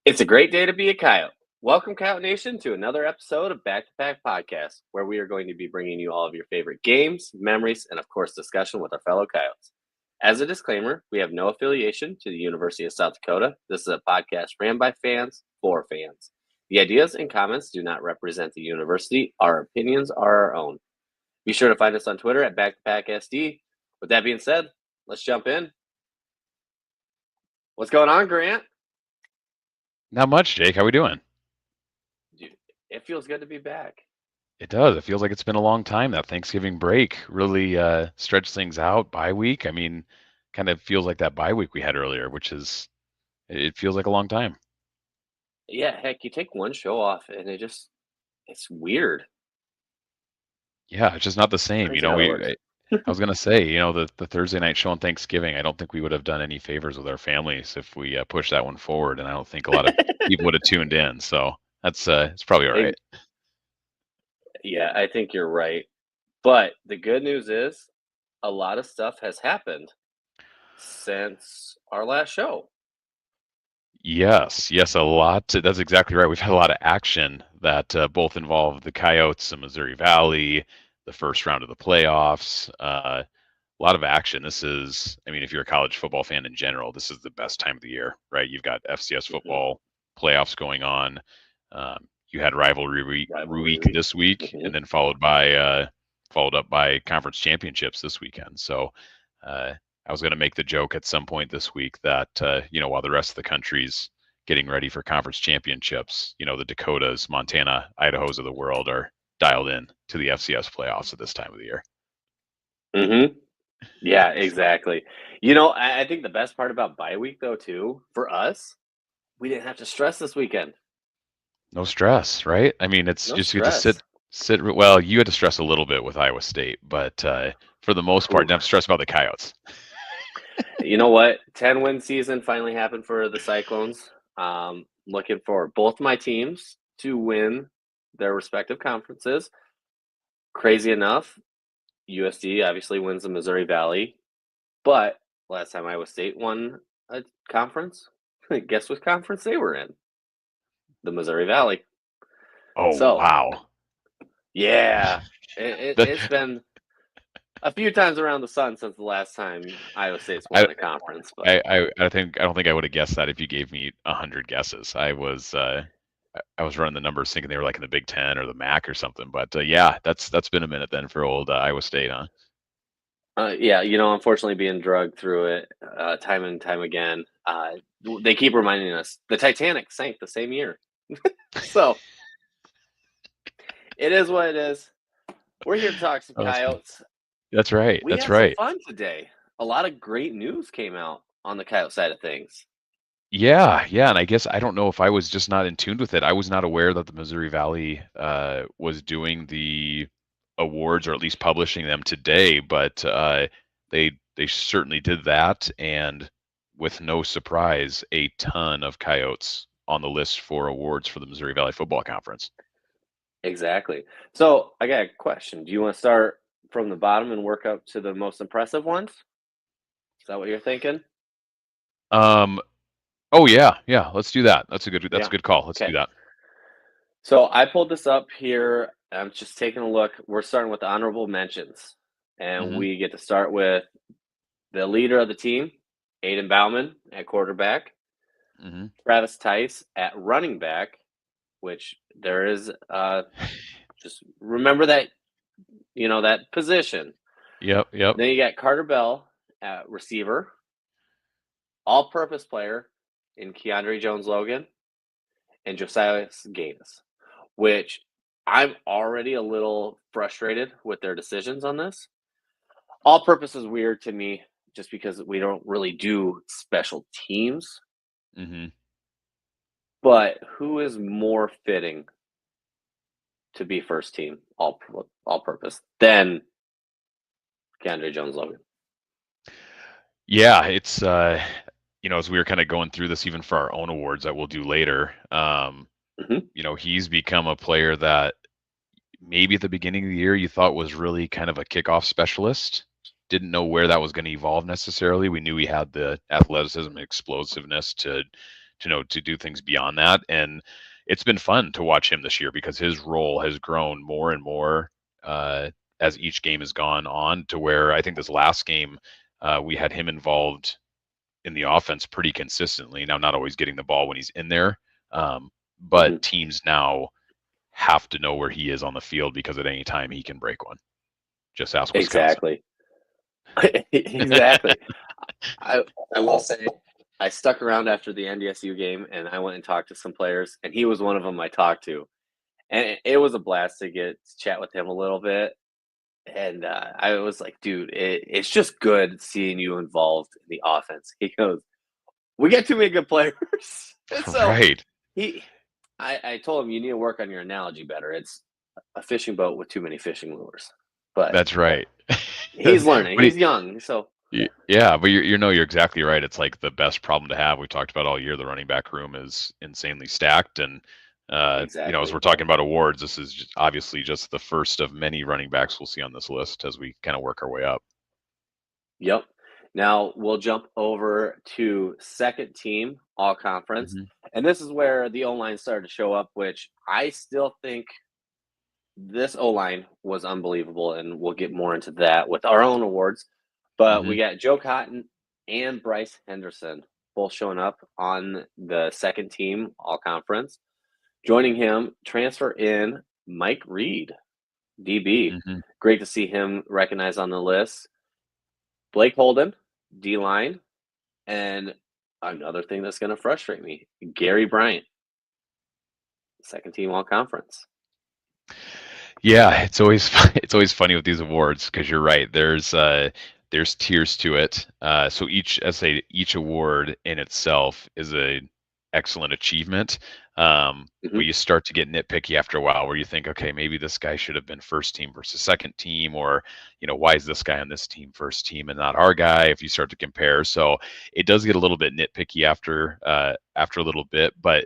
It's a great day to be a coyote. Welcome, Coyote Nation, to another episode of Back to Back Podcast, where we are going to be bringing you all of your favorite games, memories, and of course, discussion with our fellow coyotes. As a disclaimer, we have no affiliation to the University of South Dakota. This is a podcast ran by fans for fans. The ideas and comments do not represent the university. Our opinions are our own. Be sure to find us on Twitter at BackToBackSD. With that being said, let's jump in. What's going on, Grant? Not much, Jake. How we doing? Dude, it feels good to be back. It does. It feels like it's been a long time. That Thanksgiving break really stretched things out. Bye week. I mean, kind of feels like that bye week we had earlier, which is it feels like a long time. Yeah, heck, you take one show off and it's weird. Yeah, it's just not the same. Crazy how it works. I was gonna say, the Thursday night show on Thanksgiving. I don't think we would have done any favors with our families if we pushed that one forward, and I don't think a lot of people would have tuned in. So that's it's probably all right. Yeah, I think you're right. But the good news is a lot of stuff has happened since our last show. Yes, a lot. That's exactly right. We've had a lot of action that both involve the Coyotes, the Missouri Valley, the first round of the playoffs. A lot of action. I mean, if you're a college football fan in general, this is the best time of the year, right? You've got FCS football playoffs going on. You had rivalry week this week, and then followed up by conference championships this weekend. So I was going to make the joke at some point this week that while the rest of the country's getting ready for conference championships, the Dakotas, Montana, Idahos of the world are dialed in to the FCS playoffs at this time of the year. Mm-hmm. Yeah, exactly. I think the best part about bye week, though, too, for us, we didn't have to stress this weekend. No stress, right? I mean, it's No just you get to stress. sit. Well, you had to stress a little bit with Iowa State, but for the most part, Ooh. didn't have to stress about the Coyotes. You know what? 10-win season finally happened for the Cyclones. Looking for both my teams to win their respective conferences. Crazy enough, USD obviously wins the Missouri Valley, but last time Iowa State won a conference, guess what conference they were in? The Missouri Valley. Oh, So, wow. yeah, it's been a few times around the sun since the last time Iowa State's won a conference. But I don't think I would have guessed that if you gave me 100 guesses. I was running the numbers thinking they were like in the Big Ten or the MAC or something. But yeah, that's been a minute then for old Iowa State, huh? yeah, unfortunately being drugged through it time and time again. They keep reminding us the Titanic sank the same year. So it is what it is. We're here to talk some Coyotes. That's right. We had some fun today. A lot of great news came out on the Coyote side of things. Yeah, and I guess I don't know if I was just not in tune with it. I was not aware that the Missouri Valley was doing the awards or at least publishing them today, but they certainly did that, and with no surprise, a ton of Coyotes on the list for awards for the Missouri Valley Football Conference. Exactly. So I got a question. Do you want to start from the bottom and work up to the most impressive ones? Is that what you're thinking? Oh yeah. Let's do that. That's a good call. Let's do that. So I pulled this up here. I'm just taking a look. We're starting with the honorable mentions, and we get to start with the leader of the team, Aiden Bauman at quarterback, Travis Tice at running back, which there is just remember that that position. Yep. Then you got Carter Bell at receiver, all-purpose player in Keandre Jones-Logan, and Josiah Gaines, which I'm already a little frustrated with their decisions on this. All-purpose is weird to me just because we don't really do special teams. But who is more fitting to be first team all-purpose than Keandre Jones-Logan? Yeah, it's as we were kind of going through this, even for our own awards that we'll do later, he's become a player that maybe at the beginning of the year you thought was really kind of a kickoff specialist. Didn't know where that was going to evolve necessarily. We knew he had the athleticism and explosiveness to to do things beyond that. And it's been fun to watch him this year because his role has grown more and more as each game has gone on, to where I think this last game we had him involved in the offense pretty consistently. Now, not always getting the ball when he's in there, Hmm. but teams now have to know where he is on the field because at any time he can break one. Just ask Wisconsin. Exactly. Exactly. I I will say I stuck around after the NDSU game and I went and talked to some players, and he was one of them I talked to, and it was a blast to get to chat with him a little bit. And I was like, dude, it's just good seeing you involved in the offense. He goes, we got too many good players. And so Right. he, I told him, you need to work on your analogy better. It's a fishing boat with too many fishing lures. But That's right. he's learning. But He's young. So yeah, but you're exactly right. It's like the best problem to have. We've talked about all year. The running back room is insanely stacked, and as exactly. we're talking about awards, this is obviously just the first of many running backs we'll see on this list as we kind of work our way up. Yep. Now we'll jump over to second team all conference. Hmm. And this is where the O line started to show up, which I still think this O line was unbelievable. And we'll get more into that with our own awards. But Hmm. we got Joe Cotton and Bryce Henderson both showing up on the second team all conference. Joining him, transfer in Mike Reed, DB. Hmm. Great to see him recognized on the list. Blake Holden, D line. And another thing that's going to frustrate me, Gary Bryant, second team all conference. Yeah, it's always it's always funny with these awards because you're right. There's tiers to it. So each award in itself is a excellent achievement. But Hmm. you start to get nitpicky after a while, where you think, okay, maybe this guy should have been first team versus second team, or why is this guy on this team first team and not our guy? If you start to compare, so it does get a little bit nitpicky after a little bit, but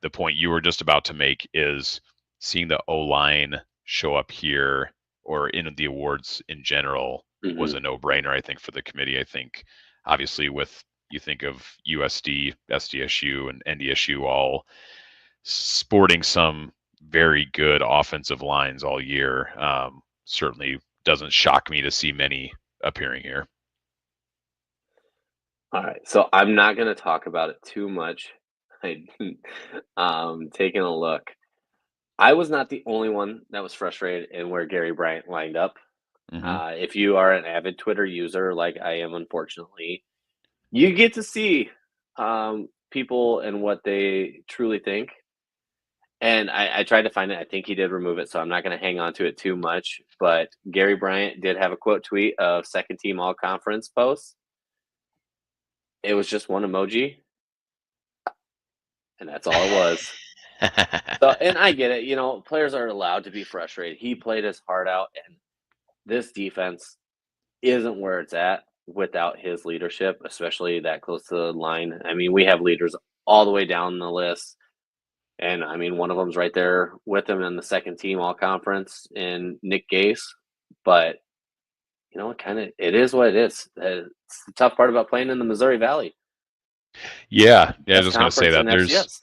the point you were just about to make is seeing the O line show up here or in the awards in general was Hmm. a no brainer, I think, for the committee. I think obviously with you think of USD, SDSU, and NDSU all sporting some very good offensive lines all year. Certainly doesn't shock me to see many appearing here. All right. So I'm not going to talk about it too much. I, taking a look. I was not the only one that was frustrated in where Gary Bryant lined up. Hmm. If you are an avid Twitter user, like I am, unfortunately, you get to see people and what they truly think. And I tried to find it. I think he did remove it, so I'm not going to hang on to it too much. But Gary Bryant did have a quote tweet of second team all conference posts. It was just one emoji, and that's all it was. So, and I get it. Players are allowed to be frustrated. He played his heart out, and this defense isn't where it's at without his leadership, especially that close to the line. I mean, we have leaders all the way down the list. And I mean, one of them's right there with him in the second team all conference in Nick Gase. But it is what it is. It's the tough part about playing in the Missouri Valley, Yeah, I was best just going to say conference that in FCS.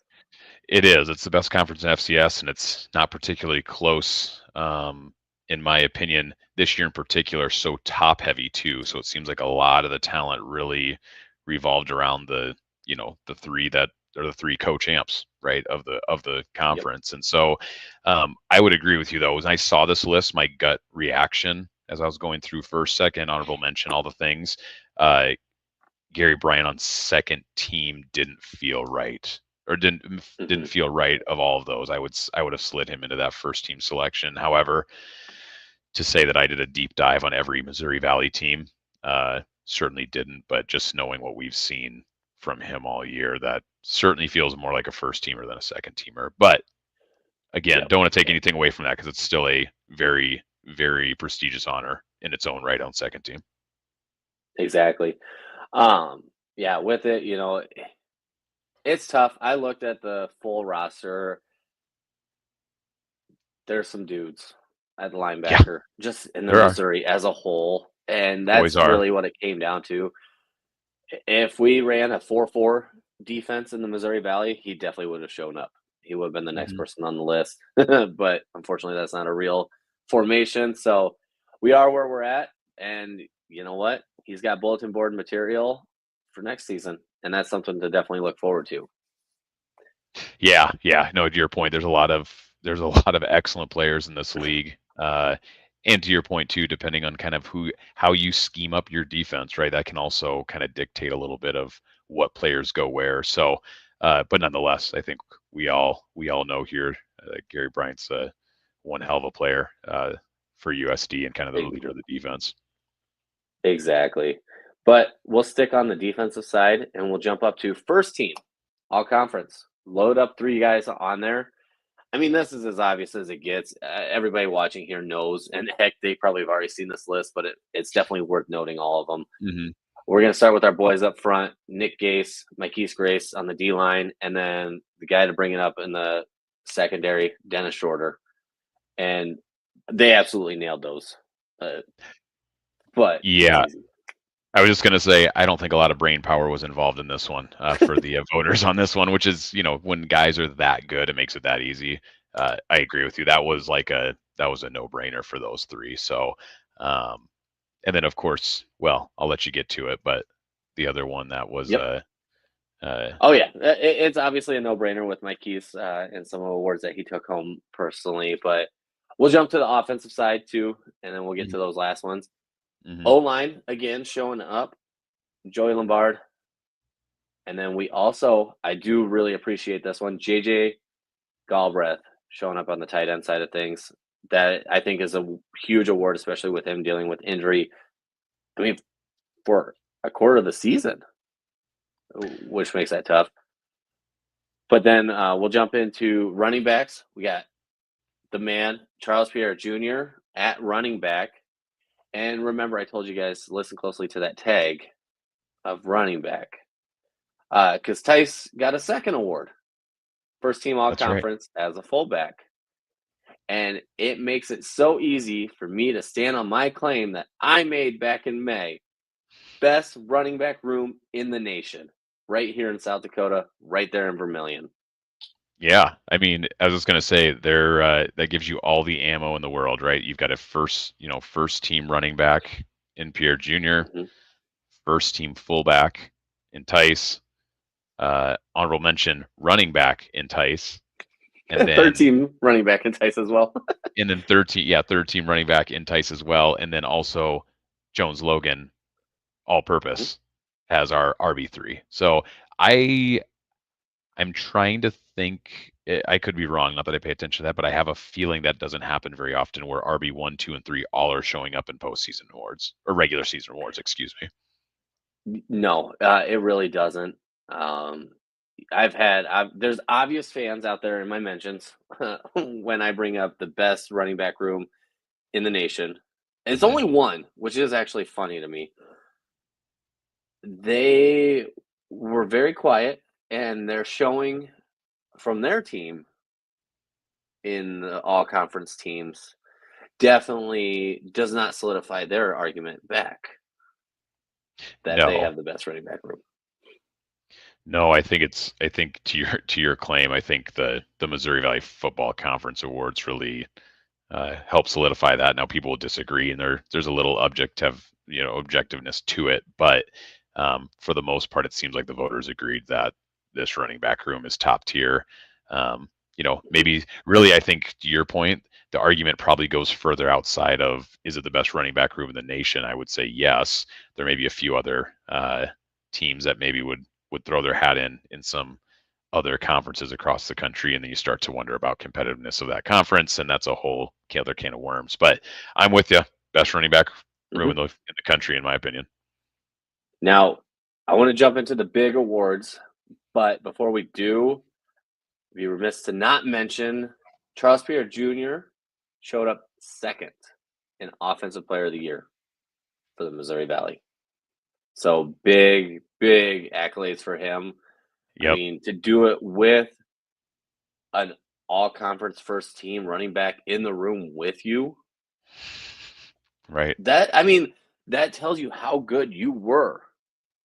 it is. It's the best conference in FCS, and it's not particularly close, in my opinion. This year in particular, so top heavy too. So it seems like a lot of the talent really revolved around the three that are the three co-champs, right, of the Yep. conference. And so I would agree with you though. When I saw this list, my gut reaction as I was going through first, second, honorable mention, all the things, uh, Gary Bryant on second team didn't feel right, or didn't Hmm. feel right of all of those. I would have slid him into that first team selection. However, to say that I did a deep dive on every Missouri Valley team, certainly didn't. But just knowing what we've seen from him all year, that certainly feels more like a first teamer than a second teamer. But again, Yep. don't want to take anything away from that because it's still a very, very prestigious honor in its own right on second team. Exactly. Um, yeah, with it, it's tough. I looked at the full roster. There's some dudes at Yeah, linebacker just in the there are. Missouri as a whole. And Always that's are. really what it came down to. If we ran a 4-4, defense in the Missouri Valley, he definitely would have shown up. He would have been the next Mhm. person on the list. But unfortunately, that's not a real formation. So we are where we're at. And you know what? He's got bulletin board material for next season. And that's something to definitely look forward to. Yeah, yeah. No, to your point, there's a lot of excellent players in this league. And to your point too, depending on kind of how you scheme up your defense, right? That can also kind of dictate a little bit of what players go where. So, but nonetheless, I think we all know here Gary Bryant's one hell of a player for USD and kind of the leader of the defense. Exactly. But we'll stick on the defensive side and we'll jump up to first team, all conference. Load up three guys on there. I mean, this is as obvious as it gets. Everybody watching here knows, and heck, they probably have already seen this list, but it's definitely worth noting all of them. Hmm. We're going to start with our boys up front, Nick Gase, Marquise Grace on the D line, and then the guy to bring it up in the secondary, Dennis Shorter. And they absolutely nailed those. Uh, but it's Yeah, easy. I was just going to say, I don't think a lot of brain power was involved in this one for the voters on this one, which is, when guys are that good, it makes it that easy. I agree with you. That was a no-brainer for those three. So, um, and then of course, well, I'll let you get to it, but the other one that was, Yep. uh, Oh yeah, it's obviously a no-brainer with Mike Keith and some awards that he took home personally. But we'll jump to the offensive side too, and then we'll get to those last ones. mm-hmm. O line again showing up, Joey Lombard, and then we also I do really appreciate this one, JJ Galbraith showing up on the tight end side of things. That I think is a huge award, especially with him dealing with injury. I mean, for a quarter of the season, which makes that tough. But then we'll jump into running backs. We got the man, Charles Pierre Jr. at running back. And remember, I told you guys, listen closely to that tag of running back. Because Tice got a second award, first team all That's right. conference as a fullback. And it makes it so easy for me to stand on my claim that I made back in May. Best running back room in the nation, right here in South Dakota, right there in Vermilion. Yeah, I mean, I was just gonna say that gives you all the ammo in the world, right? You've got a first team running back in Pierre Jr., Mm-hmm. first team fullback in Tice, honorable mention running back in Tice, and Third then team running back in Tice as well. third team running back in Tice as well, and then also Jones Logan, all purpose, has our RB3. So I I'm trying to think. I could be wrong. Not that I pay attention to that, but I have a feeling that doesn't happen very often, where RB 1, 2, and 3 all are showing up in postseason awards or regular season awards. Excuse me. No, it really doesn't. Um, there's obvious fans out there in my mentions when I bring up the best running back room in the nation. It's Hmm. only one, which is actually funny to me. They were very quiet, and they're showing from their team in the all conference teams definitely does not solidify their argument back that they No, have the best running back room. no. I think to your claim, I think the Missouri Valley Football Conference Awards really help solidify that. Now people will disagree, and there's a little objectiveness to it, but for the most part, it seems like the voters agreed that this running back room is top tier. Maybe really, I think to your point, the argument probably goes further outside of is it the best running back room in the nation? I would say yes. There may be a few other teams that maybe would throw their hat in some other conferences across the country, and then you start to wonder about competitiveness of that conference, and that's a whole other can of worms. But I'm with you. Best running back room Mm-hmm. in the country, in my opinion. Now, I want to jump into the big awards, but before we do, be remiss to not mention Charles Pierre Jr. showed up second in Offensive Player of the Year for the Missouri Valley. So big, big accolades for him. I Yep. mean, to do it with an all conference first team running back in the room with you, Right. that tells you how good you were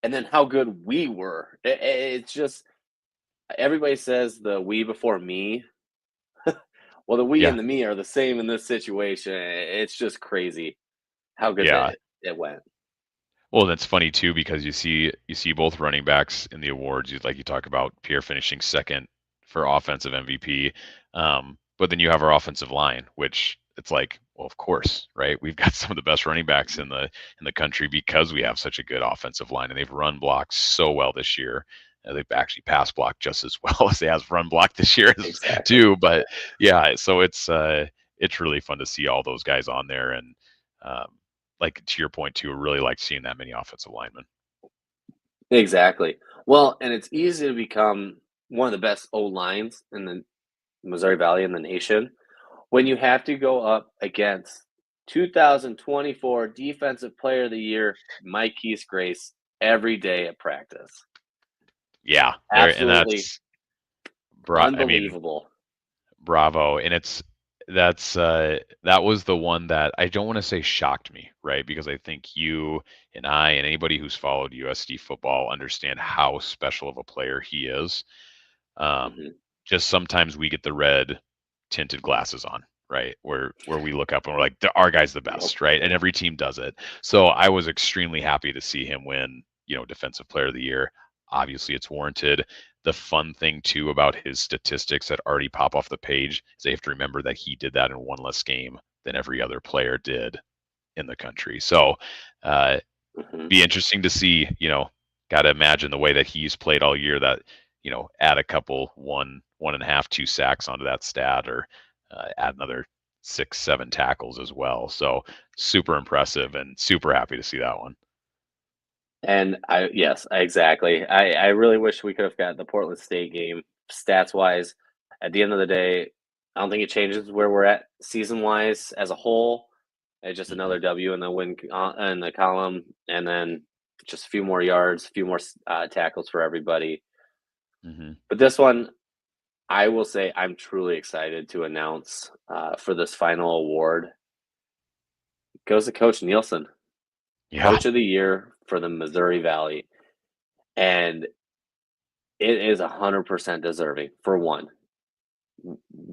and then how good we were. It's just everybody says the we before me. Well, the we Yeah. and the me are the same in this situation. It's just crazy how good Yeah. it went. Well, that's funny too because you see both running backs in the awards. You talk about Pierre finishing second for offensive MVP, but then you have our offensive line, which it's like, well, of course, right? We've got some of the best running backs in the country because we have such a good offensive line, and they've run blocked so well this year. They've actually pass blocked just as well as they have run blocked this year Exactly. too. But yeah, so it's really fun to see all those guys on there and. Um, like to your point too, really like seeing that many offensive linemen. Exactly. Well, and it's easy to become one of the best O lines in the Missouri Valley in the nation when you have to go up against 2024 Defensive Player of the Year, Mike Keith Grace, every day at practice. Yeah, there and Absolutely that's I mean, unbelievable. bravo. And that was the one that I don't want to say shocked me, right? Because I think you and I and anybody who's followed USD football understand how special of a player he is. Um, Mhm. just sometimes we get the red tinted glasses on, right? Where we look up and we're like, our guy's the Yep. best, right? And every team does it. So I was extremely happy to see him win, Defensive Player of the Year. Obviously, it's warranted. The fun thing too about his statistics that already pop off the page is they have to remember that he did that in one less game than every other player did in the country. So uh, Mhm. be interesting to see, got to imagine the way that he's played all year that, add a couple, one and a half, 2 sacks onto that stat or add another 6, 7 tackles as well. So super impressive and super happy to see that one. And yes, exactly. I really wish we could have got the Portland State game stats wise. At the end of the day, I don't think it changes where we're at season wise as a whole. It's just Hmm. another W in the win in the column, and then just a few more yards, a few more tackles for everybody. Hmm. But this one, I will say, I'm truly excited to announce for this final award. It goes to Coach Nielsen, Yeah. Coach of the Year for the Missouri Valley, and it is 100% deserving for one.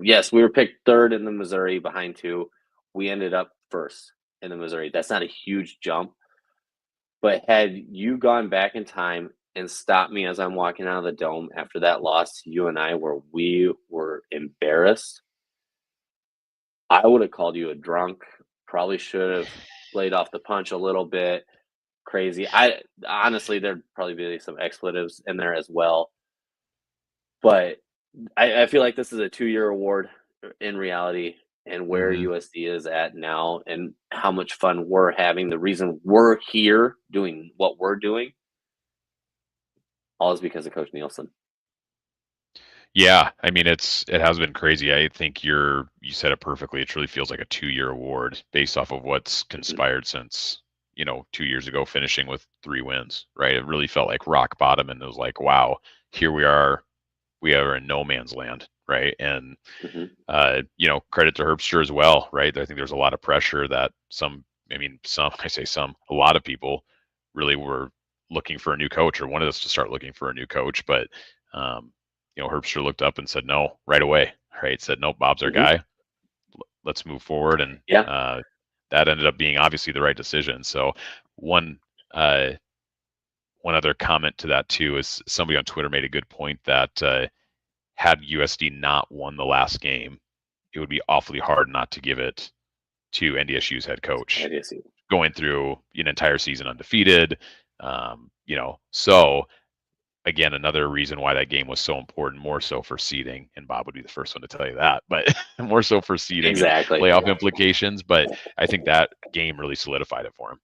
Yes, we were picked third in the Missouri behind two. We ended up first in the Missouri. That's not a huge jump, but had you gone back in time and stopped me as I'm walking out of the dome after that loss to you and I, where we were embarrassed, I would have called you a drunk. Probably should have played off the punch a little bit. Crazy. I honestly, there'd probably be some expletives in there as well. But I feel like this is a 2-year award in reality and where Hmm. USD is at now and how much fun we're having. The reason we're here doing what we're doing, all is because of Coach Nielsen. Yeah, I mean it has been crazy. I think you said it perfectly. It truly feels like a 2-year award based off of what's Mhm, conspired since, 2 years ago finishing with 3 wins, right? It really felt like rock bottom and it was like, wow, here we are in no man's land, right? And mhm, credit to Herbster as well, right? I think there's a lot of pressure that I say some, a lot of people really were looking for a new coach or wanted us to start looking for a new coach. But, um, Herbster looked up and said no right away, right? Said, nope, Bob's our mhm. guy. Let's move forward. And Yeah, that ended up being obviously the right decision. So, one, uh, one other comment to that too is somebody on Twitter made a good point that had USD not won the last game, it would be awfully hard not to give it to NDSU's head I coach do see. going through an entire season undefeated. So again, another reason why that game was so important, more so for seeding, and Bob would be the first one to tell you that, but more so for seeding and Exactly. playoff implications. But I think that game really solidified it for him.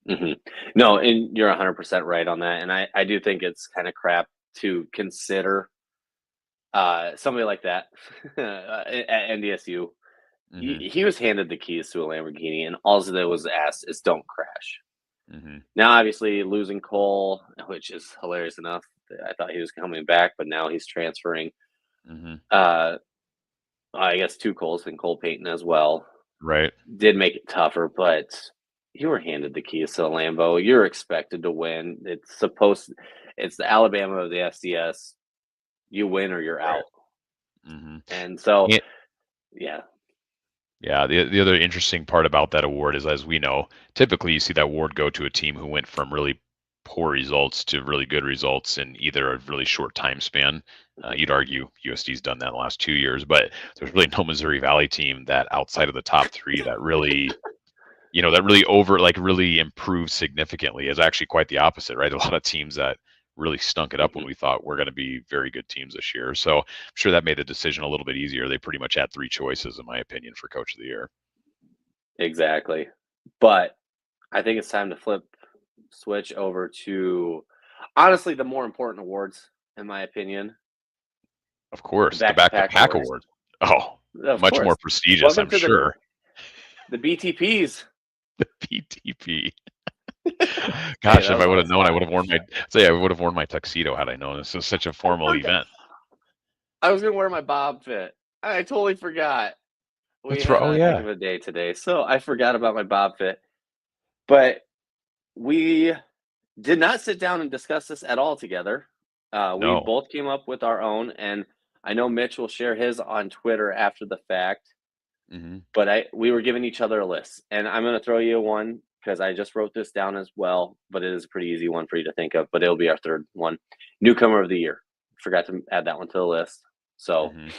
Mhm. No, and you're 100% right on that. And I do think it's kind of crap to consider somebody like that at NDSU. Hmm. He was handed the keys to a Lamborghini, and all that was asked is don't crash. Hmm. Now, obviously, losing Cole, which is hilarious enough. I thought he was coming back, but now he's transferring. Hmm. Uh, I guess two Coles and Cole Payton as well Right. did make it tougher, but you were handed the keys to the Lambo. You're expected to win. It's the Alabama of the FCS. you win or you're Right. out. Mm-hmm. And so, yeah. Yeah, the other interesting part about that award is, as we know, typically you see that award go to a team who went from really poor results to really good results in either a really short time span. You'd argue USD's done that in the last 2 years, but there's really no Missouri Valley team that outside of the top three that really, that really really improved significantly. Is actually quite the opposite, right? A lot of teams that really stunk it up when we thought we're going to be very good teams this year. So I'm sure that made the decision a little bit easier. They pretty much had three choices, in my opinion, for Coach of the Year. Exactly. But I think it's time to switch over to honestly the more important awards, in my opinion, Of the course, the back to pack back-to-pack awards. award. Oh, Of much more course. prestigious, Welcome I'm to sure. the BTPs. The PTP. Hey, Gosh, that if was I a would lot have of known, fun. I would have worn my tuxedo had I known this was such a I formal forgot. event. I was gonna wear my bob fit. I totally forgot. We That's right. had Oh a heck yeah. of a day today, so I forgot about my bob fit. But we did not sit down and discuss this at all together. We No. both came up with our own, and I know Mitch will share his on Twitter after the fact. Hmm. But we were giving each other a list, and I'm going to throw you one because I just wrote this down as well. But it is a pretty easy one for you to think of. But it'll be our third one, newcomer of the year. Forgot to add that one to the list, so Hmm.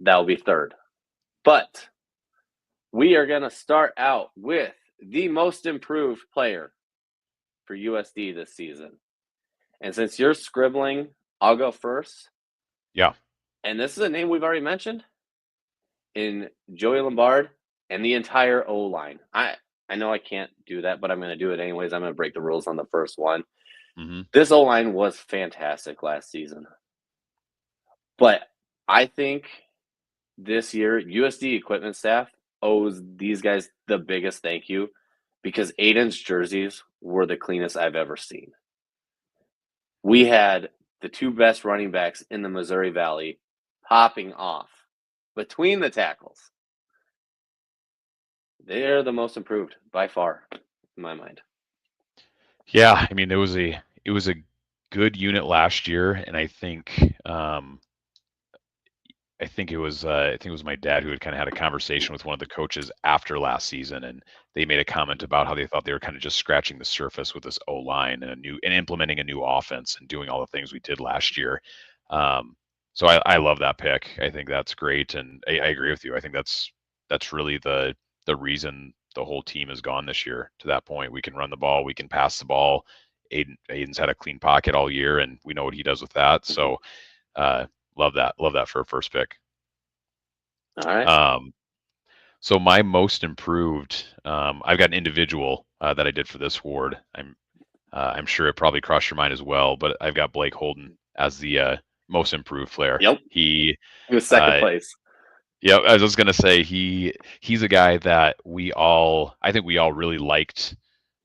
that will be third. But we are going to start out with the most improved player for USD this season. And since you're scribbling, I'll go first. Yeah. And this is a name we've already mentioned in Joey Lombard and the entire O line. I know I can't do that, but I'm going to do it anyways. I'm going to break the rules on the first one. Hmm. This O line was fantastic last season. But I think this year, USD equipment staff owes these guys the biggest thank you because Aiden's jerseys were the cleanest I've ever seen. We had the two best running backs in the Missouri Valley popping off between the tackles. They're the most improved by far, in my mind. Yeah. I mean, it was a good unit last year, and I think it was my dad who had kind of had a conversation with one of the coaches after last season, and they made a comment about how they thought they were kind of just scratching the surface with this O line and implementing a new offense and doing all the things we did last year. So I love that pick. I think that's great, and I agree with you. I think that's really the reason the whole team has gone this year to that point. We can run the ball, we can pass the ball. Aiden's had a clean pocket all year, and we know what he does with that. So uh, love that. Love that for a first pick. All right. Um, so my most improved, I've got an individual that I did for this award. I'm sure it probably crossed your mind as well, but I've got Blake Holden as the most improved player. Yep. He, He was second uh, place. yeah, I was just gonna say he's a guy that I think we all really liked.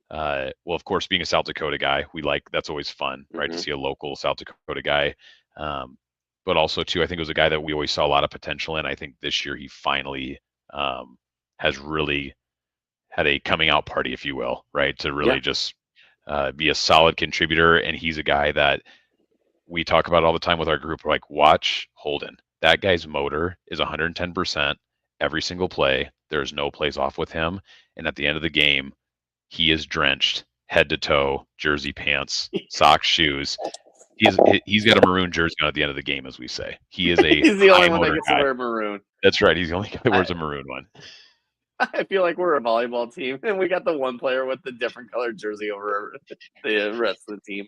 Well, of course, being a South Dakota guy, that's always fun, right? To Mm-hmm. see a local South Dakota guy. Um, but also too, I think it was a guy that we always saw a lot of potential in. I think this year he finally um, has really had a coming out party, if you will, right? To Yeah. really just be a solid contributor. And he's a guy that we talk about all the time with our group. We're like, watch Holden. That guy's motor is 110% every single play. There's no plays off with him. And at the end of the game, he is drenched head to toe, jersey, pants, socks, shoes. He's got a maroon jersey on at the end of the game, as we say. He is a He's the only high one that motor gets to guy. wear maroon. That's right. He's the only guy that wears I, a maroon one. I feel like we're a volleyball team, and we got the one player with the different colored jersey over the rest of the team.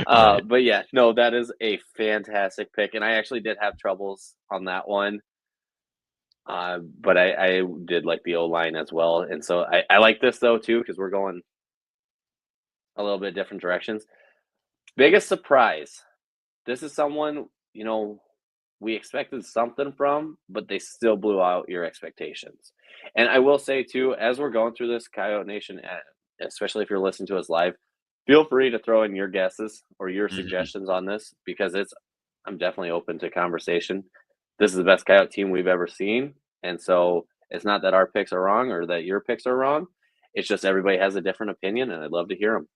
Right. But yeah, no, that is a fantastic pick, and I actually did have troubles on that one. But I did like the O line as well, and so I like this though too because we're going a little bit different directions. Biggest surprise. This is someone we expected something from, but they still blew out your expectations. And I will say too, as we're going through this, Coyote Nation, especially if you're listening to us live, feel free to throw in your guesses or your Hmm. suggestions on this because I'm definitely open to conversation. This is the best Coyote team we've ever seen, and so it's not that our picks are wrong or that your picks are wrong. It's just everybody has a different opinion, and I'd love to hear them.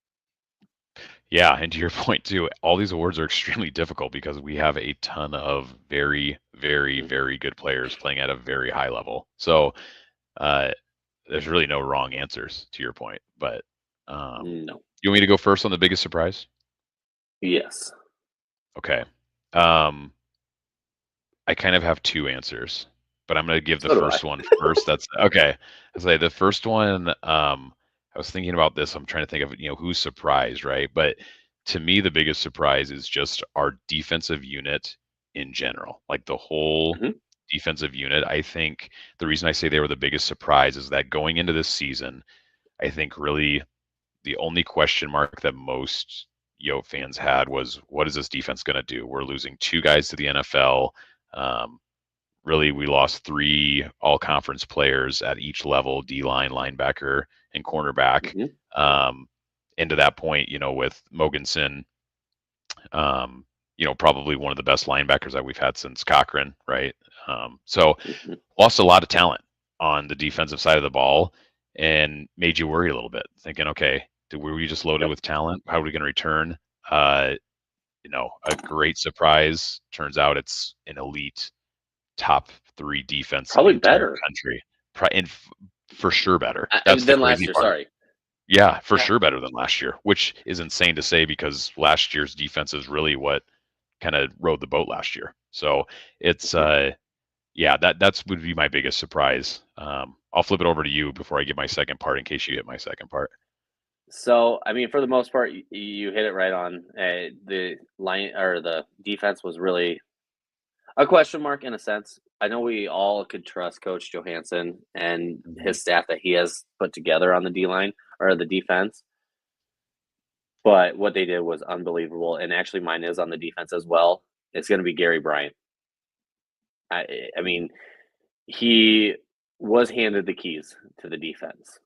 Yeah, and to your point too, all these awards are extremely difficult because we have a ton of very, very, Mhm. very good players playing at a very high level. So uh, there's really no wrong answers to your point. But No. you want me to go first on the biggest surprise? Yes. Okay. Um, I kind of have two answers, but I'm going to give the So do I. first one first. That's okay. I say the first one. I was thinking about this. I'm trying to think of who's surprised, right? But to me, the biggest surprise is just our defensive unit in general, like the whole Mhm. defensive unit. I think the reason I say they were the biggest surprise is that going into this season, I think really the only question mark that most fans had was what is this defense going to do? We're losing two guys to the NFL. Um, Really, we lost three all conference players at each level: D line, linebacker, and cornerback. Mhm. Um, and to that point, with Mogensen, um, probably one of the best linebackers that we've had since Cochran, right? So Mhm. lost a lot of talent on the defensive side of the ball and made you worry a little bit, thinking, okay, were we just loaded Yep. with talent? How are we going to return? Uh, a great surprise. Turns out it's an elite top three defense in the Probably entire better country, and for sure better. That's the than last crazy year. part. Sorry. Yeah, for Yeah. sure better than last year, which is insane to say because last year's defense is really what kind of rode the boat last year. So it's Mhm. yeah, that's would be my biggest surprise. I'll flip it over to you before I give my second part in case you hit my second part. So, I mean, for the most part, you hit it right on. The line or the defense was really a question mark in a sense. I know we all could trust Coach Johansson and Hmm. his staff that he has put together on the D line or the defense, but what they did was unbelievable. And actually, mine is on the defense as well. It's going to be Gary Bryant. I mean, he was handed the keys to the defense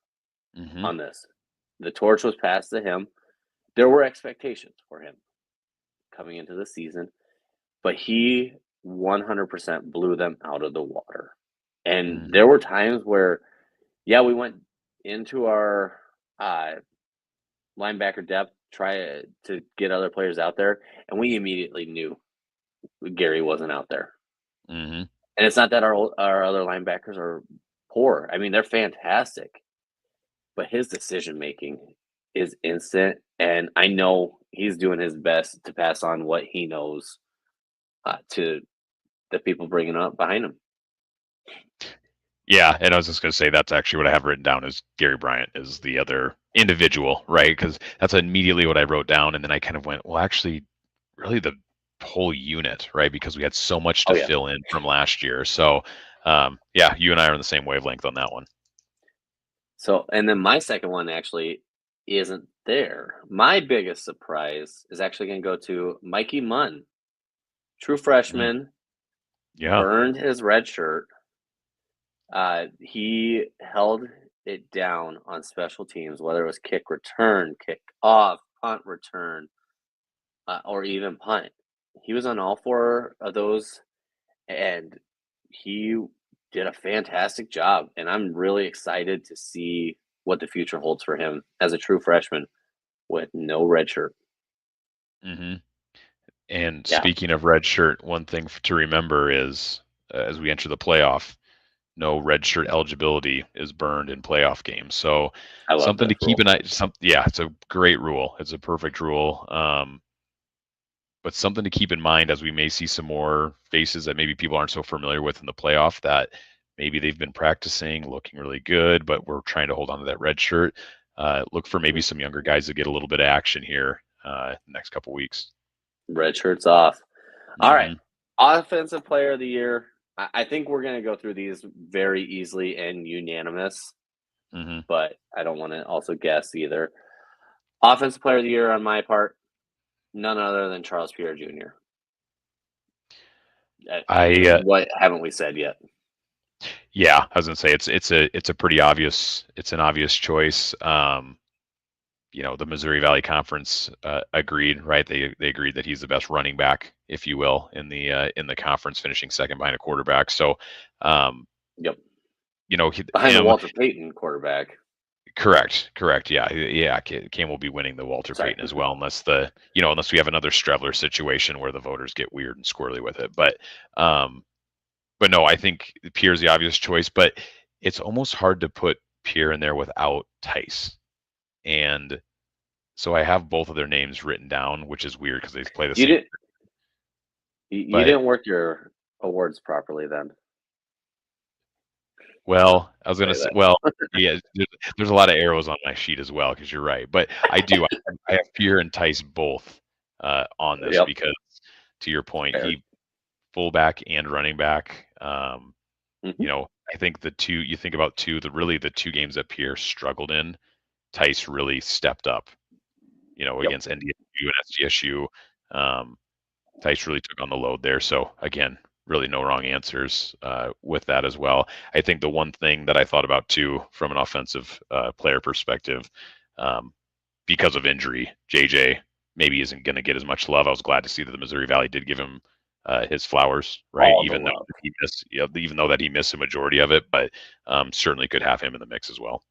Hmm. on this. The torch was passed to him. There were expectations for him coming into the season, but he 100% blew them out of the water. And Hmm. there were times where, yeah, we went into our uh, linebacker depth, try to get other players out there, and we immediately knew Gary wasn't out there. Hmm. And it's not that our other linebackers are poor. I mean, they're fantastic, but his decision making is instant, and I know he's doing his best to pass on what he knows to the people bringing up behind him. Yeah, and I was just going to say that's actually what I have written down is Gary Bryant is the other individual, right? Because that's immediately what I wrote down, and then I kind of went, well, actually, really the whole unit, right? Because we had so much Oh to yeah. fill in from last year. So, yeah, you and I are on the same wavelength on that one. So, and then my second one actually isn't there. My biggest surprise is actually going to go to Mikey Munn, true Mm, freshman, yeah. burned his red shirt. He held it down on special teams, whether it was kick return, kick off, punt return, or even punt. He was on all four of those, and he did a fantastic job. And I'm really excited to see what the future holds for him as a true freshman with no red shirt. Hmm. And Yeah, speaking of red shirt, one thing to remember is as we enter the playoff, no red shirt eligibility is burned in playoff games. So I love something to this keep rule. an eye. Yeah, it's a great rule. It's a perfect rule. But something to keep in mind as we may see some more faces that maybe people aren't so familiar with in the playoff that maybe they've been practicing, looking really good, but we're trying to hold on to that red shirt. Look for maybe Mhm. some younger guys to get a little bit of action here the next couple weeks. Red shirts off. All right. Hmm. Offensive player of the year. I think we're going to go through these very easily and unanimous, Hmm. but I don't want to also guess either. Offensive player of the year on my part, none other than Charles Pierre Jr. I What haven't we said yet? Yeah, I was gonna say it's a pretty obvious it's an obvious choice. The Missouri Valley Conference agreed, right? They agreed that he's the best running back, if you will, in the conference, finishing second behind a quarterback. So, um, Yep. Behind the him, Walter Payton quarterback. Correct. Yeah. Cam will be winning the Walter Sorry. Payton as well, unless we have another Strevler situation where the voters get weird and squirrely with it. Um, but no, I think Pierre's the obvious choice. But it's almost hard to put Pierre in there without Tice, and so I have both of their names written down, which is weird because they play the You same. didn't you But didn't work your awards properly then. well, I was Say gonna say, that. well, yeah, there's a lot of arrows on my sheet as well because you're right. But I do. I have Pierre and Tice both on this Yep. because, to your point, Fair. he fullback and running back. Hmm. I think you think about the two games that Pierre struggled in, Tice really stepped up. Yep. Against NDSU and SDSU. Um, Tice really took on the load there. So again, really no wrong answers with that as well. I think the one thing that I thought about too, from an offensive player perspective, um, because of injury, JJ maybe isn't going to get as much love. I was glad to see that the Missouri Valley did give him his flowers, right? All the love. Even though that he missed a majority of it, but certainly could have him in the mix as well.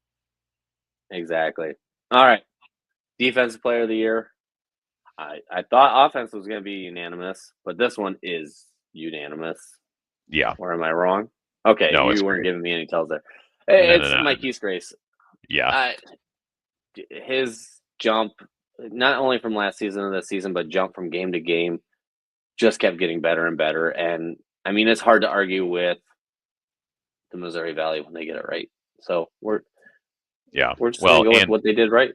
Exactly. All right. Defensive player of the year. I thought offense was going to be unanimous, but this one is unanimous. Yeah. Or am I wrong? Okay, No, it's you weren't great. giving me any tells there. No, no, It's no. Mike Grace. Yeah. His jump, not only from last season to this season, but jump from game to game, just kept getting better and better. And I mean, it's hard to argue with the Missouri Valley when they get it right. So we're just going to go with what they did right.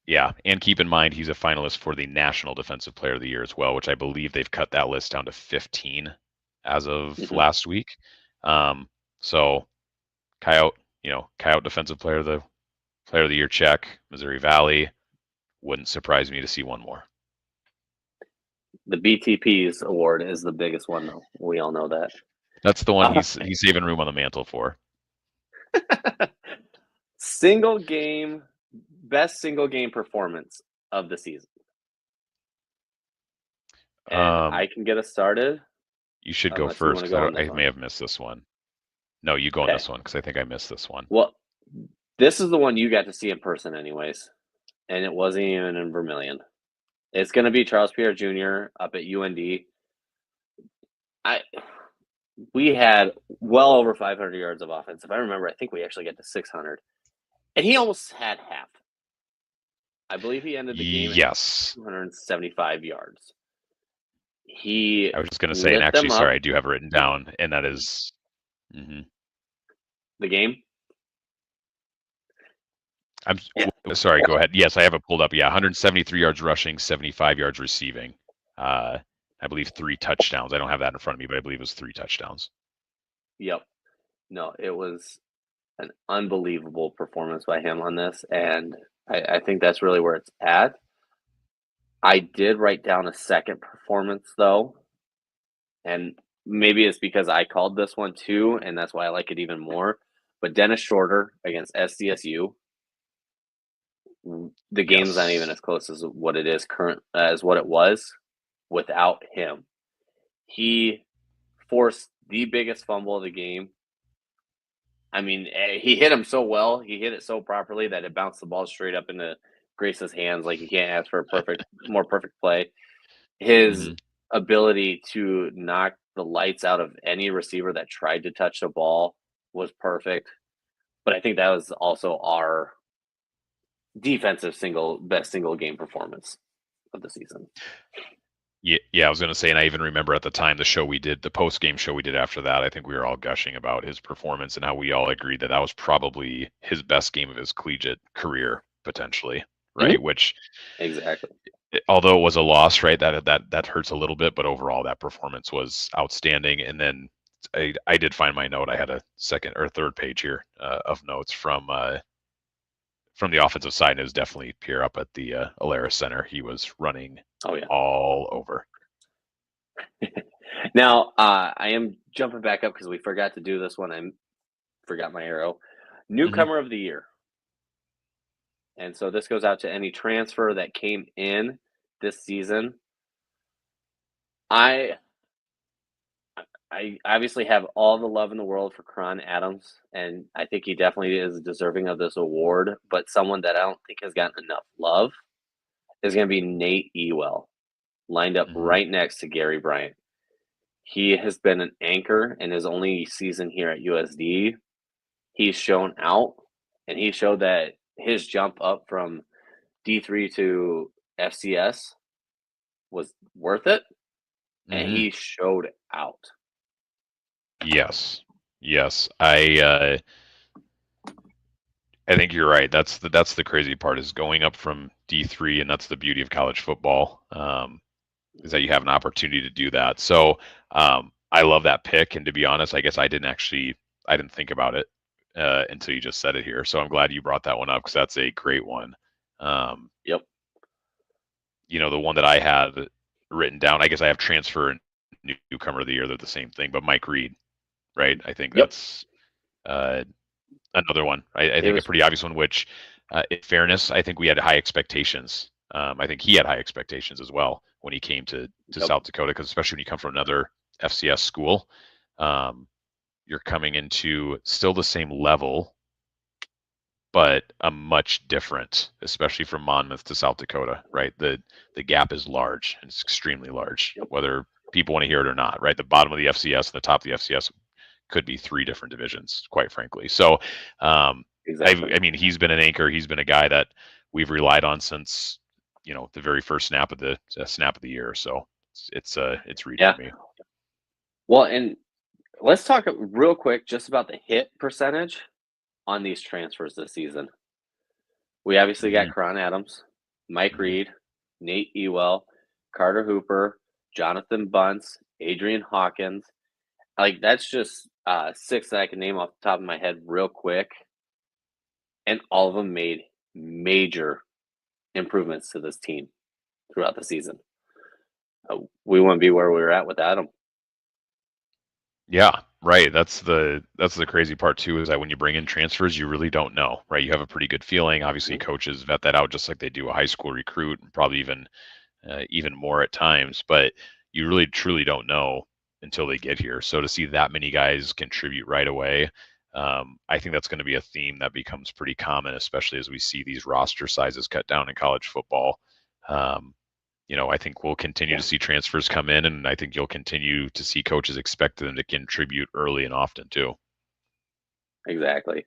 Yeah, and keep in mind he's a finalist for the National Defensive Player of the Year as well, which I believe they've cut that list down to 15 as of last week. So Coyote Defensive Player of the Year check. Missouri Valley, wouldn't surprise me to see one more. The BTP's award is the biggest one, though. We all know that. That's the one he's saving room on the mantle for. Best single game performance of the season. And I can get us started. You should go first because I may have missed this one. No, you go on this one because I think I missed this one. Well, this is the one you got to see in person, anyways, and it wasn't even in Vermilion. It's going to be Charles Pierre Jr. up at UND. We had well over 500 yards of offense. If I remember, I think we actually got to 600, and he almost had half. I believe he ended the game at 275 yards. I was just going to say, and actually, sorry, I do have it written down, and that is the game. I'm sorry. Go ahead. Yes, I have it pulled up. Yeah, 173 yards rushing, 75 yards receiving. I believe 3 touchdowns. I don't have that in front of me, but I believe it was 3 touchdowns. Yep. No, it was an unbelievable performance by him on this, and I think that's really where it's at. I did write down a second performance, though, and maybe it's because I called this one too, and that's why I like it even more. But Dennis Shorter against SDSU, the game's not even as close as what it is as what it was without him. He forced the biggest fumble of the game. I mean, he hit him so well. He hit it so properly that it bounced the ball straight up into Grace's hands. Like, you can't ask for a more perfect play. His ability to knock the lights out of any receiver that tried to touch the ball was perfect. But I think that was also our defensive best single game performance of the season. Yeah, I was going to say, and I even remember at the time the post-game show we did after that, I think we were all gushing about his performance and how we all agreed that was probably his best game of his collegiate career, potentially, right? Mm-hmm. Which, exactly, although it was a loss, right, that hurts a little bit, but overall that performance was outstanding. And then I did find my note. I had a second or third page here of notes from the offensive side, and it was definitely Pierre up at the Alara Center. He was running all over. Now, I am jumping back up because we forgot to do this one. I forgot my arrow. Newcomer of the year. And so this goes out to any transfer that came in this season. I obviously have all the love in the world for Cron Adams, and I think he definitely is deserving of this award. But someone that I don't think has gotten enough love is going to be Nate Ewell, lined up Hmm. right next to Gary Bryant. He has been an anchor in his only season here at USD. He's shown out, and he showed that his jump up from D3 to FCS was worth it, and Hmm. he showed out. Yes, yes. I think you're right. That's the crazy part is going up from D3, and that's the beauty of college football. Is that you have an opportunity to do that. So I love that pick. And to be honest, I guess I didn't think about it until you just said it here. So I'm glad you brought that one up because that's a great one. Um, Yep, the one that I had written down, I guess I have transfer and newcomer of the year. They're the same thing, but Mike Reed, right? I think yep. that's uh, another one. I It think a was pretty obvious one, which, in fairness, I think we had high expectations. I think he had high expectations as well when he came to yep, South Dakota, because especially when you come from another FCS school, um, you're coming into still the same level, but a much different, especially from Monmouth to South Dakota, right? The gap is large. It's extremely large, yep. whether people want to hear it or not, right? The bottom of the FCS and the top of the FCS could be three different divisions, quite frankly. So, um, Exactly. I mean, he's been an anchor. He's been a guy that we've relied on since the very first snap of the year. So it's Reed for Yeah. me. Well, and let's talk real quick just about the hit percentage on these transfers this season. We obviously got Hmm. Cron Adams, Mike Hmm. Reed, Nate Ewell, Carter Hooper, Jonathan Bunce, Adrian Hawkins. Like that's just six that I can name off the top of my head real quick, and all of them made major improvements to this team throughout the season. We wouldn't be where we were at without them. Yeah, right. That's the crazy part too, is that when you bring in transfers, you really don't know, right? You have a pretty good feeling. Obviously, Mhm. coaches vet that out just like they do a high school recruit, and probably even more at times. But you really truly don't know until they get here. So to see that many guys contribute right away, I think that's going to be a theme that becomes pretty common, especially as we see these roster sizes cut down in college football. Um, I think we'll continue to Yeah, see transfers come in, and I think you'll continue to see coaches expect them to contribute early and often too. exactly.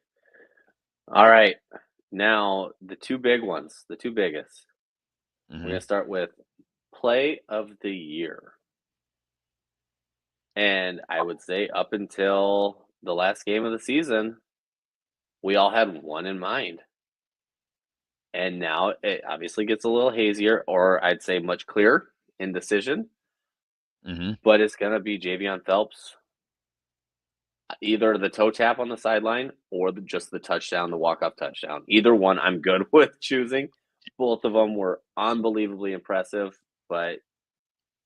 All right. Now, the two big ones, the two biggest. We're Hmm. going to start with play of the year. And I would say up until the last game of the season, we all had one in mind. And now it obviously gets a little hazier, or I'd say much clearer in decision, Hmm. but it's going to be Javion Phelps, either the toe tap on the sideline or just the touchdown, the walk-off touchdown. Either one I'm good with choosing. Both of them were unbelievably impressive, but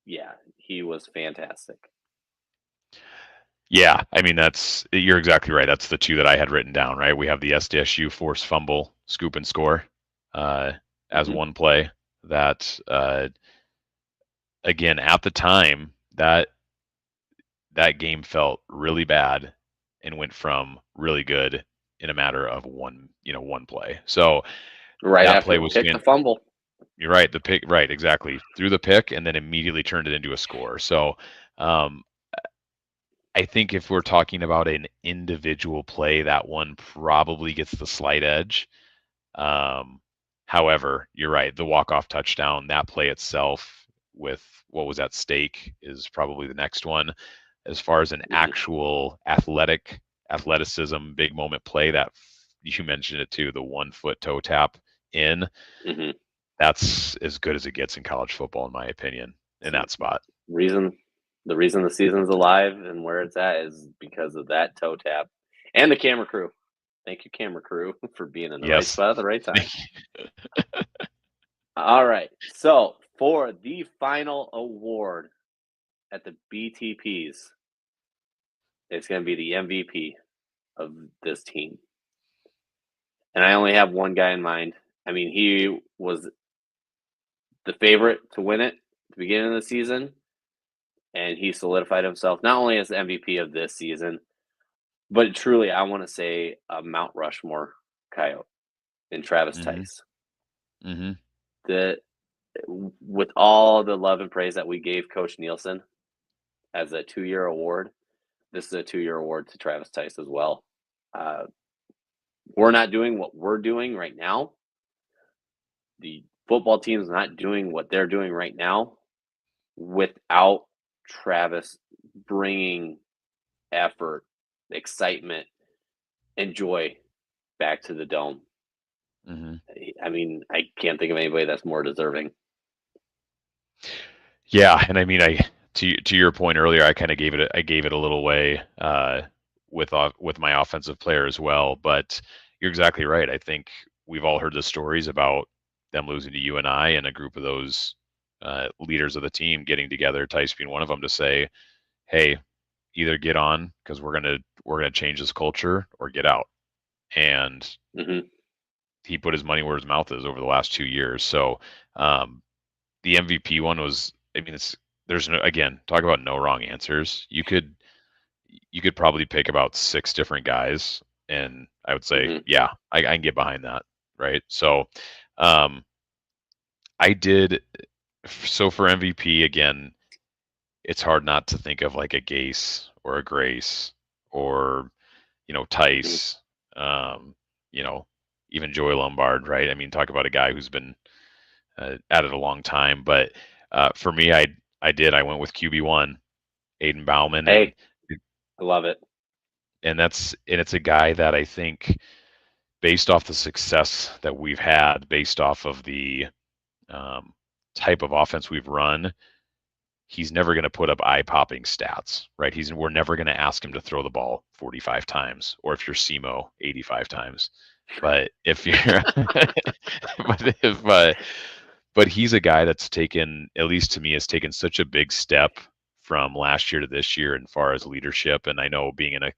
yeah, he was fantastic. Yeah, I mean you're exactly right. That's the two that I had written down. Right, we have the SDSU forced fumble, scoop and score, uh, as Hmm. one play that again at the time that game felt really bad and went from really good in a matter of one play. So Right that after play the was pick, the fan. fumble. You're right. The pick, right? Exactly. Threw the pick and then immediately turned it into a score. So, um, I think if we're talking about an individual play, that one probably gets the slight edge. Um, However, you're right. The walk-off touchdown, that play itself, with what was at stake, is probably the next one. As far as an Hmm. actual athleticism, big moment play, that you mentioned it too, the 1 foot toe tap in. Hmm. That's as good as it gets in college football, in my opinion, in that spot. Reason the reason the season's alive and where it's at is because of that toe tap and the camera crew. Thank you, camera crew, for being in the right Yes. spot at the right time. All right. So for the final award at the BTPs, it's going to be the MVP of this team. And I only have one guy in mind. I mean, he was the favorite to win it at the beginning of the season. and he solidified himself not only as the MVP of this season, but truly, I want to say a Mount Rushmore Coyote in Travis Mhm. Tice. Mhm. The with all the love and praise that we gave Coach Nielsen as a 2-year award, this is a 2-year award to Travis Tice as well. Uh, we're not doing what we're doing right now. The football team is not doing what they're doing right now without Travis bringing effort, excitement, and joy back to the dome. Mhm. I mean, I can't think of anybody that's more deserving. Yeah, and I mean, to your point earlier, I kind of gave it a little way with my offensive player as well. But you're exactly right. I think we've all heard the stories about them losing to you and I, and a group of those leaders of the team getting together. Tice being one of them to say, "Hey, either get on because we're gonna change this culture, or get out." And Hmm. he put his money where his mouth is over the last 2 years. So um, the MVP one was, I mean, there's no, again, talk about no wrong answers. You could probably pick about six different guys, and I would say, Hmm. yeah, I can get behind that, right? So, um, I did. So for MVP again, it's hard not to think of like a Gase or a Grace or Hmm. Tice, um, you know even Joey Lombard, right? I mean, talk about a guy who's been at it a long time. But for me, I went with QB1, Aiden Bauman, Hey, I love it. and it's a guy that I think, based off the success that we've had, based off of the um, type of offense we've run, he's never going to put up eye-popping stats, right? We're never going to ask him to throw the ball 45 times, or if you're SEMO, 85 times. But if you're, but if but he's a guy that's taken, at least to me, has taken such a big step from last year to this year in far as leadership. And I know being in a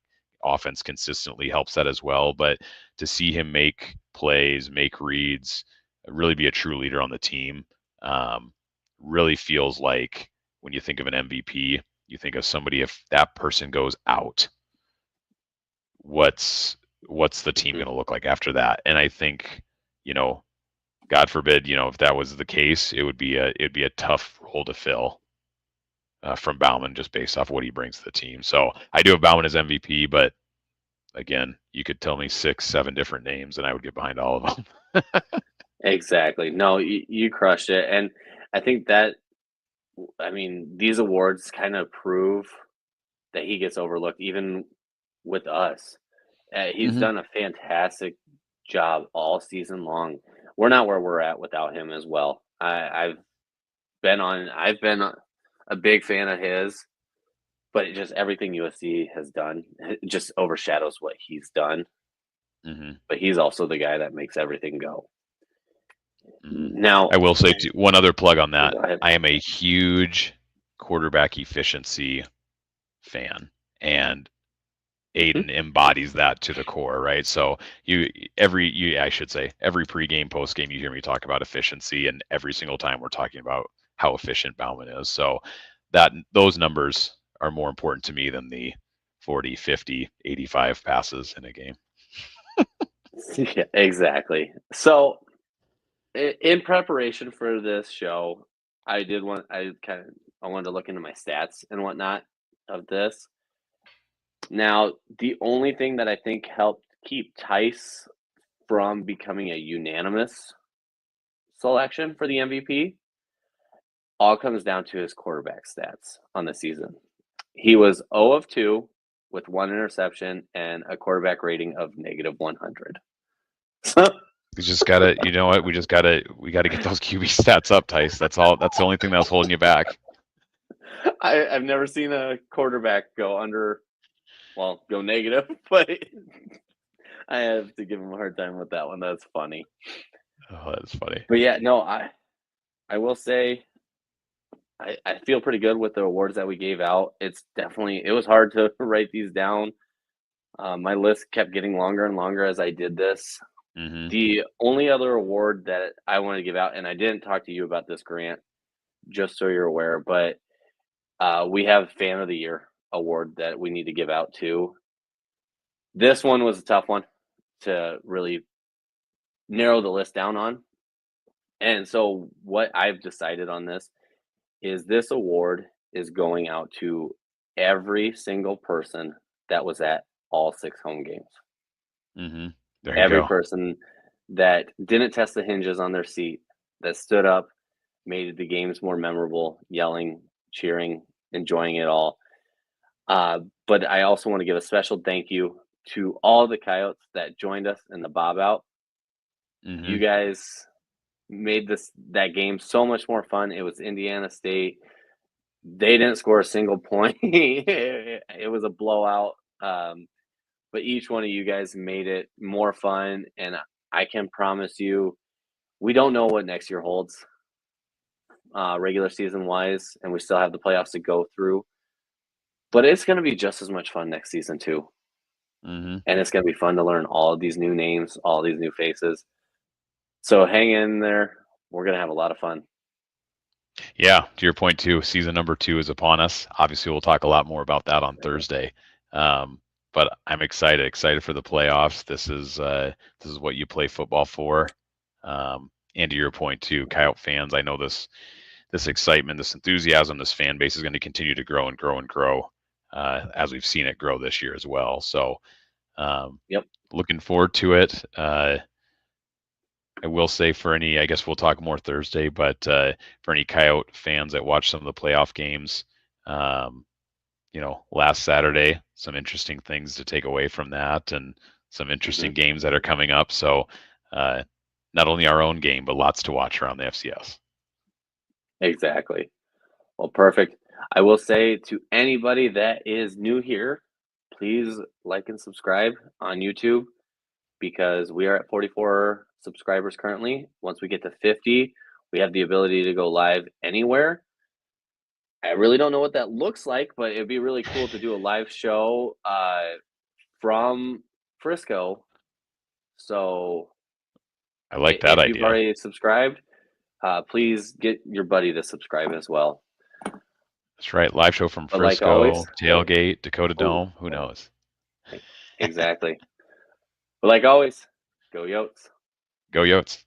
offense consistently helps that as well. But to see him make plays, make reads, really be a true leader on the team, um, really feels like when you think of an MVP, you think of somebody, if that person goes out, what's what's the team Hmm. going to look like after that? And I think, you know, God forbid, if that was the case, it'd be a tough role to fill from Bauman, just based off what he brings to the team. So I do have Bauman as MVP, but again, you could tell me 6, 7 different names, and I would get behind all of them. Exactly. No, you crushed it. And I think that, I mean, these awards kind of prove that he gets overlooked even with us. He's Hmm. done a fantastic job all season long. We're not where we're at without him as well. I've been a big fan of his, but just everything USC has done it just overshadows what he's done. Hmm. But he's also the guy that makes everything go. Hmm. Now, I will say one other plug on oh, that. go ahead. I am a huge quarterback efficiency fan, and Hmm. Aiden embodies that to the core, right? So I should say, every pregame, postgame, you hear me talk about efficiency, and every single time we're talking about how efficient Bauman is. So those numbers are more important to me than the 40, 50, 85 passes in a game. Yeah, exactly. So, in preparation for this show, I wanted to look into my stats and whatnot of this. Now, the only thing that I think helped keep Tice from becoming a unanimous selection for the MVP all comes down to his quarterback stats on the season. He was 0 of 2 with one interception and a quarterback rating of negative 100. We just gotta, you know what? We gotta get those QB stats up, Tice. That's all. That's the only thing that was holding you back. I've never seen a quarterback go negative, but I have to give him a hard time with that one. That's funny. Oh, that's funny. But yeah, no, I will say I feel pretty good with the awards that we gave out. It was hard to write these down. My list kept getting longer and longer as I did this. Hmm. The only other award that I want to give out, and I didn't talk to you about this, Grant, just so you're aware, but We have Fan of the Year award that we need to give out too. This one was a tough one to really narrow the list down on. And so what I've decided on this award is going out to every single person that was at all 6 home games. Mm-hmm. There you Every go. person that didn't test the hinges on their seat, that stood up, made the games more memorable, yelling, cheering, enjoying it all. But I also want to give a special thank you to all the Coyotes that joined us in the bob out. Mm-hmm. You guys made that game so much more fun. It was Indiana State. They didn't score a single point. It was a blowout. But each one of you guys made it more fun, and I can promise you, we don't know what next year holds, regular season wise, and we still have the playoffs to go through. But it's going to be just as much fun next season too, Mm-hmm. and it's going to be fun to learn all of these new names, all these new faces. So hang in there. We're going to have a lot of fun. Yeah, to your point too, season number 2 is upon us. Obviously, we'll talk a lot more about that on Thursday. But I'm excited for the playoffs. This is what you play football for. And to your point too, Coyote fans, I know this excitement, this enthusiasm, this fan base is going to continue to grow and grow and grow, as we've seen it grow this year as well. So, Yep. looking forward to it. I will say for any, I guess we'll talk more Thursday, but for any Coyote fans that watch some of the playoff games, um, last Saturday, some interesting things to take away from that, and some interesting Mm-hmm. games that are coming up. So, not only our own game, but lots to watch around the FCS. Exactly. Well, perfect. I will say to anybody that is new here, please like and subscribe on YouTube because we are at 44 subscribers currently. Once we get to 50, we have the ability to go live anywhere. I really don't know what that looks like, but it'd be really cool to do a live show from Frisco. So I like that if you've idea. already subscribed, please get your buddy to subscribe as well. That's right. Live show from But like always, Frisco, Tailgate, Dakota oh, Dome. Who knows? exactly. But like always, go Yotes. Go Yotes.